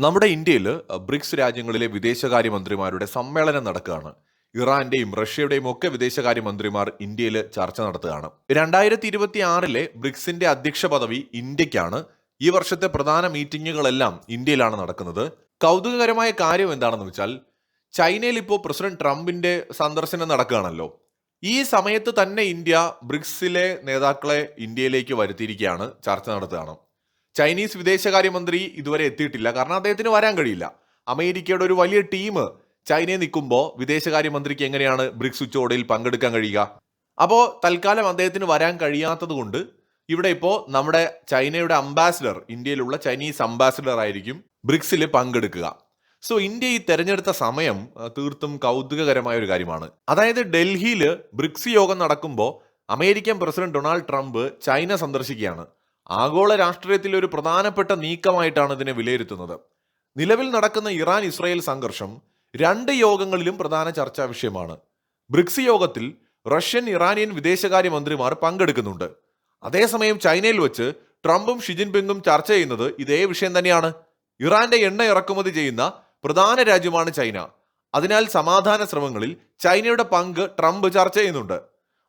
നമ്മുടെ ഇന്ത്യയിൽ ബ്രിക്സ് രാജ്യങ്ങളിലെ വിദേശകാര്യമന്ത്രിമാരുടെ സമ്മേളനം നടക്കുകയാണ്. ഇറാന്റെയും റഷ്യയുടെയും ഒക്കെ വിദേശകാര്യമന്ത്രിമാർ ഇന്ത്യയിൽ ചർച്ച നടത്തുകയാണ്. 2026 ബ്രിക്സിന്റെ അധ്യക്ഷ പദവി ഇന്ത്യക്കാണ്. ഈ വർഷത്തെ പ്രധാന മീറ്റിംഗുകളെല്ലാം ഇന്ത്യയിലാണ് നടക്കുന്നത്. കൗതുകകരമായ കാര്യം എന്താണെന്ന് വെച്ചാൽ, ചൈനയിൽ ഇപ്പോൾ പ്രസിഡന്റ് ട്രംപിന്റെ സന്ദർശനം നടക്കുകയാണല്ലോ. ഈ സമയത്ത് തന്നെ ഇന്ത്യ ബ്രിക്സിലെ നേതാക്കളെ ഇന്ത്യയിലേക്ക് വരുത്തിയിരിക്കുകയാണ്, ചർച്ച നടത്തുകയാണ്. ചൈനീസ് വിദേശകാര്യമന്ത്രി ഇതുവരെ എത്തിയിട്ടില്ല, കാരണം അദ്ദേഹത്തിന് വരാൻ കഴിയില്ല. അമേരിക്കയുടെ ഒരു വലിയ ടീം ചൈനയിൽ നിൽക്കുമ്പോൾ വിദേശകാര്യമന്ത്രിക്ക് എങ്ങനെയാണ് ബ്രിക്സ് ഉച്ചകോടിയിൽ പങ്കെടുക്കാൻ കഴിയുക? അപ്പോൾ തൽക്കാലം അദ്ദേഹത്തിന് വരാൻ കഴിയാത്തത് കൊണ്ട് ഇവിടെ ഇപ്പോൾ നമ്മുടെ ചൈനയുടെ അംബാസിഡർ, ഇന്ത്യയിലുള്ള ചൈനീസ് അംബാസിഡർ ആയിരിക്കും ബ്രിക്സിൽ പങ്കെടുക്കുക. സോ ഇന്ത്യ ഈ തെരഞ്ഞെടുത്ത സമയം തീർത്തും കൗതുകകരമായ ഒരു കാര്യമാണ്. അതായത് ഡൽഹിയിൽ ബ്രിക്സ് യോഗം നടക്കുമ്പോൾ American president Donald Trump China സന്ദർശിക്കുകയാണ്. ആഗോള രാഷ്ട്രീയത്തിൽ ഒരു പ്രധാനപ്പെട്ട നീക്കമായിട്ടാണ് ഇതിനെ വിലയിരുത്തുന്നത്. നിലവിൽ നടക്കുന്ന ഇറാൻ ഇസ്രായേൽ സംഘർഷം രണ്ട് യോഗങ്ങളിലും പ്രധാന ചർച്ചാ വിഷയമാണ്. ബ്രിക്സ് യോഗത്തിൽ റഷ്യൻ ഇറാനിയൻ വിദേശകാര്യമന്ത്രിമാർ പങ്കെടുക്കുന്നുണ്ട്. അതേസമയം ചൈനയിൽ വെച്ച് ട്രംപും ഷി ജിൻപിങ്ങും ചർച്ച ചെയ്യുന്നത് ഇതേ വിഷയം തന്നെയാണ്. ഇറാന്റെ എണ്ണ ഇറക്കുമതി ചെയ്യുന്ന പ്രധാന രാജ്യമാണ് ചൈന. അതിനാൽ സമാധാന ശ്രമങ്ങളിൽ ചൈനയുടെ പങ്ക് ട്രംപ് ചർച്ച ചെയ്യുന്നുണ്ട്.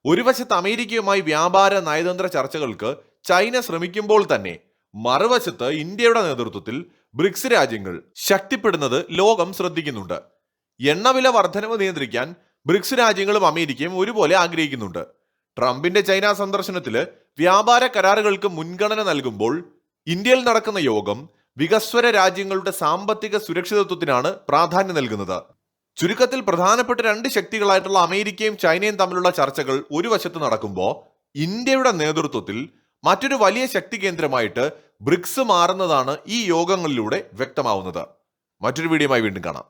ഒരു വശത്ത് അമേരിക്കയുമായി വ്യാപാര നയതന്ത്ര ചർച്ചകൾക്ക് ചൈന ശ്രമിക്കുമ്പോൾ തന്നെ മറുവശത്ത് ഇന്ത്യയുടെ നേതൃത്വത്തിൽ ബ്രിക്സ് രാജ്യങ്ങൾ ശക്തിപ്പെടുന്നത് ലോകം ശ്രദ്ധിക്കുന്നുണ്ട്. എണ്ണവില വർധനവ് നിയന്ത്രിക്കാൻ ബ്രിക്സ് രാജ്യങ്ങളും അമേരിക്കയും ഒരുപോലെ ആഗ്രഹിക്കുന്നുണ്ട്. ട്രംപിന്റെ ചൈന സന്ദർശനത്തിൽ വ്യാപാര കരാറുകൾക്ക് മുൻഗണന നൽകുമ്പോൾ ഇന്ത്യയിൽ നടക്കുന്ന യോഗം വികസ്വര രാജ്യങ്ങളുടെ സാമ്പത്തിക സുരക്ഷിതത്വത്തിനാണ് പ്രാധാന്യം നൽകുന്നത്. ചുരുക്കത്തിൽ പ്രധാനപ്പെട്ട രണ്ട് ശക്തികളായിട്ടുള്ള അമേരിക്കയും ചൈനയും തമ്മിലുള്ള ചർച്ചകൾ ഒരു വശത്ത് നടക്കുമ്പോൾ ഇന്ത്യയുടെ നേതൃത്വത്തിൽ മറ്റൊരു വലിയ ശക്തി കേന്ദ്രമായിട്ട് ബ്രിക്സ് മാറുന്നതാണ് ഈ യോഗങ്ങളിലൂടെ വ്യക്തമാവുന്നത്. മറ്റൊരു വീഡിയോയുമായി വീണ്ടും കാണാം.